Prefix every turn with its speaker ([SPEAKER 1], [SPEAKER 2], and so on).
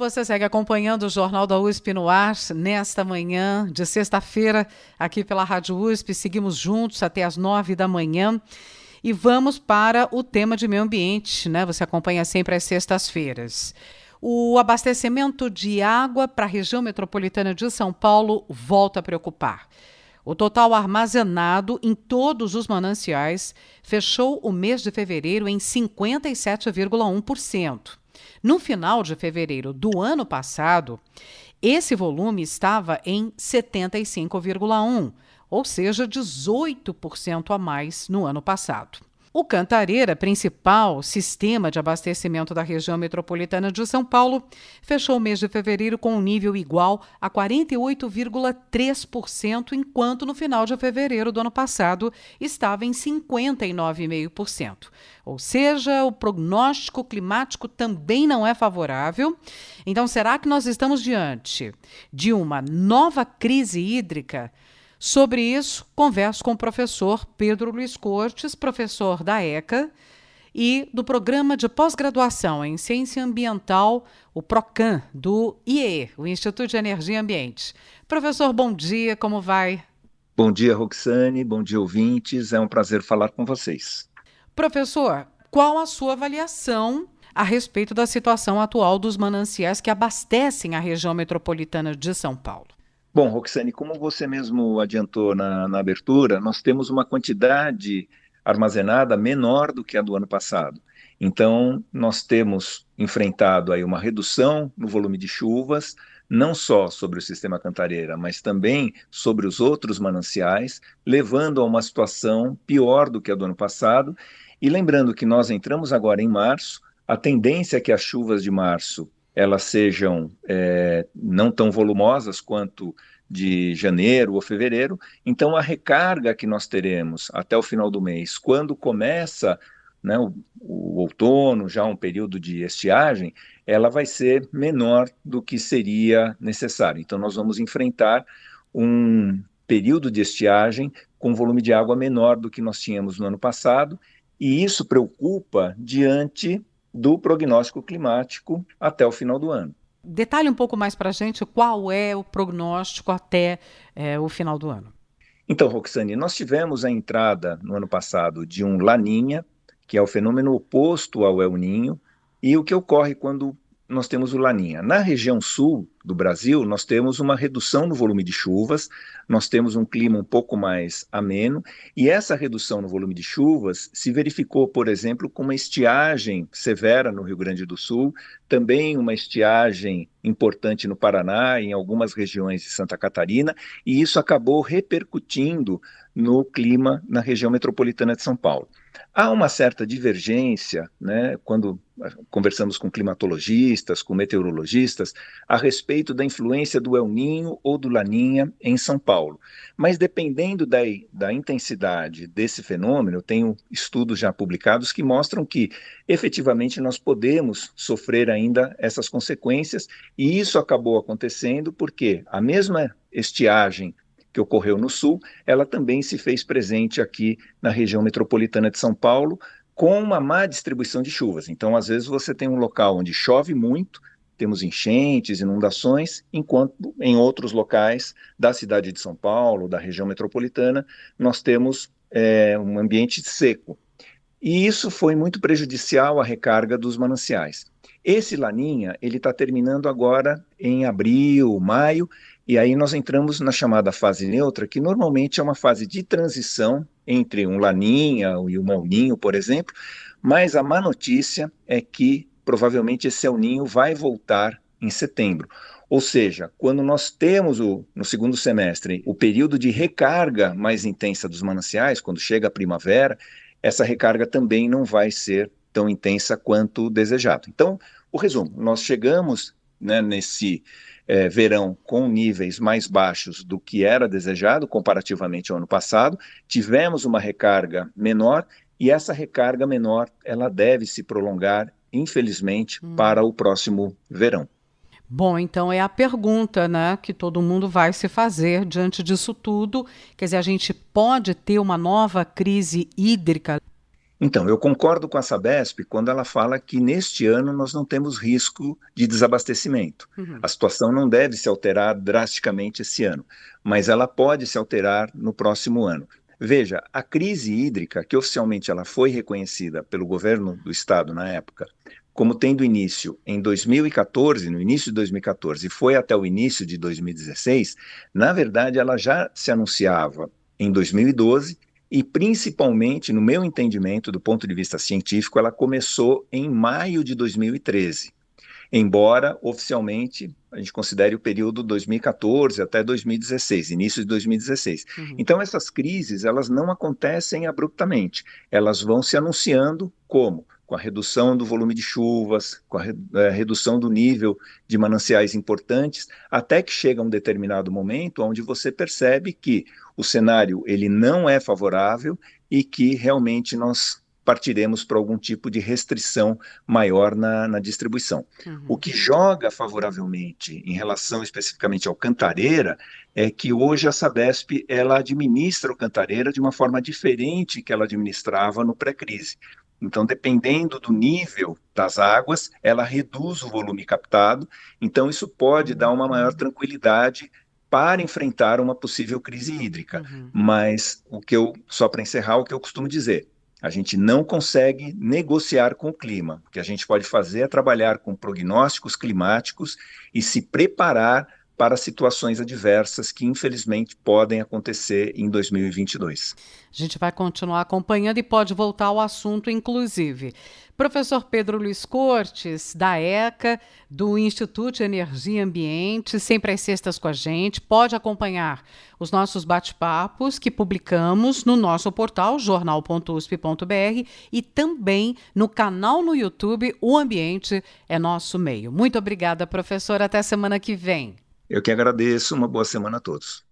[SPEAKER 1] Você segue acompanhando o Jornal da USP no ar nesta manhã de sexta-feira, aqui pela Rádio USP. Seguimos juntos até as 9 da manhã e vamos para o tema de meio ambiente, né? Você acompanha sempre às sextas-feiras. O abastecimento de água para a região metropolitana de São Paulo volta a preocupar. O total armazenado em todos os mananciais fechou o mês de fevereiro em 57,1%. No final de fevereiro do ano passado, esse volume estava em 75,1%, ou seja, 18% a mais no ano passado. O Cantareira, principal sistema de abastecimento da região metropolitana de São Paulo, fechou o mês de fevereiro com um nível igual a 48,3%, enquanto no final de fevereiro do ano passado estava em 59,5%. Ou seja, o prognóstico climático também não é favorável. Então, será que nós estamos diante de uma nova crise hídrica? Sobre isso, converso com o professor Pedro Luiz Cortes, professor da ECA e do Programa de Pós-Graduação em Ciência Ambiental, o PROCAM, do IEE, o Instituto de Energia e Ambiente. Professor, bom dia, como vai?
[SPEAKER 2] Bom dia, Roxane, bom dia, ouvintes, é um prazer falar com vocês.
[SPEAKER 1] Professor, qual a sua avaliação a respeito da situação atual dos mananciais que abastecem a região metropolitana de São Paulo?
[SPEAKER 2] Bom, Roxane, como você mesmo adiantou na abertura, nós temos uma quantidade armazenada menor do que a do ano passado. Então, nós temos enfrentado aí uma redução no volume de chuvas, não só sobre o sistema Cantareira, mas também sobre os outros mananciais, levando a uma situação pior do que a do ano passado. E lembrando que nós entramos agora em março, a tendência é que as chuvas de março elas sejam não tão volumosas quanto de janeiro ou fevereiro. Então, a recarga que nós teremos até o final do mês, quando começa, né, o outono, já um período de estiagem, ela vai ser menor do que seria necessário. Então, nós vamos enfrentar um período de estiagem com volume de água menor do que nós tínhamos no ano passado, e isso preocupa diante do prognóstico climático até o final do ano.
[SPEAKER 1] Detalhe um pouco mais para a gente qual é o prognóstico até o final do ano.
[SPEAKER 2] Então, Roxane, nós tivemos a entrada no ano passado de um Laninha, que é o fenômeno oposto ao El Ninho, e o que ocorre quando nós temos o Laninha? Na região sul do Brasil, nós temos uma redução no volume de chuvas, nós temos um clima um pouco mais ameno, e essa redução no volume de chuvas se verificou, por exemplo, com uma estiagem severa no Rio Grande do Sul, também uma estiagem importante no Paraná, em algumas regiões de Santa Catarina, e isso acabou repercutindo no clima na região metropolitana de São Paulo. Há uma certa divergência, né, quando conversamos com climatologistas, com meteorologistas, a respeito da influência do El Ninho ou do Laninha em São Paulo. Mas dependendo da intensidade desse fenômeno, eu tenho estudos já publicados que mostram que efetivamente nós podemos sofrer ainda essas consequências, e isso acabou acontecendo porque a mesma estiagem que ocorreu no sul, ela também se fez presente aqui na região metropolitana de São Paulo, com uma má distribuição de chuvas. Então, às vezes, você tem um local onde chove muito, temos enchentes, inundações, enquanto em outros locais da cidade de São Paulo, da região metropolitana, nós temos um ambiente seco. E isso foi muito prejudicial à recarga dos mananciais. Esse Laninha, ele está terminando agora em abril, maio, e aí nós entramos na chamada fase neutra, que normalmente é uma fase de transição entre um Laninha e um El Ninho, por exemplo, mas a má notícia é que provavelmente esse El Ninho vai voltar em setembro. Ou seja, quando nós temos no segundo semestre o período de recarga mais intensa dos mananciais, quando chega a primavera, essa recarga também não vai ser tão intensa quanto desejado. Então, o resumo, nós chegamos, né, nesse verão com níveis mais baixos do que era desejado comparativamente ao ano passado, tivemos uma recarga menor, e essa recarga menor ela deve se prolongar, infelizmente, para o próximo verão.
[SPEAKER 1] Bom, então é a pergunta, né, que todo mundo vai se fazer diante disso tudo. Quer dizer, a gente pode ter uma nova crise hídrica?
[SPEAKER 2] Então, eu concordo com a Sabesp quando ela fala que neste ano nós não temos risco de desabastecimento.
[SPEAKER 1] Uhum.
[SPEAKER 2] A situação não deve se alterar drasticamente esse ano, mas ela pode se alterar no próximo ano. Veja, a crise hídrica, que oficialmente ela foi reconhecida pelo governo do estado na época, como tendo início em 2014, no início de 2014, e foi até o início de 2016, na verdade ela já se anunciava em 2012 e principalmente, no meu entendimento, do ponto de vista científico, ela começou em maio de 2013, embora oficialmente a gente considere o período 2014 até 2016, início de 2016.
[SPEAKER 1] Uhum.
[SPEAKER 2] Então essas crises, elas não acontecem abruptamente, elas vão se anunciando como? Com a redução do volume de chuvas, com a redução do nível de mananciais importantes, até que chega um determinado momento onde você percebe que o cenário ele não é favorável e que realmente nós partiremos para algum tipo de restrição maior na distribuição. O
[SPEAKER 1] Uhum.
[SPEAKER 2] que joga favoravelmente em relação especificamente ao Cantareira é que hoje a Sabesp ela administra o Cantareira de uma forma diferente que ela administrava no pré-crise. Então, dependendo do nível das águas, ela reduz o volume captado, então isso pode dar uma maior tranquilidade para enfrentar uma possível crise hídrica.
[SPEAKER 1] Uhum.
[SPEAKER 2] Mas só para encerrar, o que eu costumo dizer, a gente não consegue negociar com o clima. O que a gente pode fazer é trabalhar com prognósticos climáticos e se preparar para situações adversas que, infelizmente, podem acontecer em 2022.
[SPEAKER 1] A gente vai continuar acompanhando e pode voltar ao assunto, inclusive. Professor Pedro Luiz Cortes, da ECA, do Instituto de Energia e Ambiente, sempre às sextas com a gente. Pode acompanhar os nossos bate-papos que publicamos no nosso portal jornal.usp.br e também no canal no YouTube O Ambiente é Nosso Meio. Muito obrigada, professor. Até semana que vem.
[SPEAKER 2] Eu que agradeço. Uma boa semana a todos.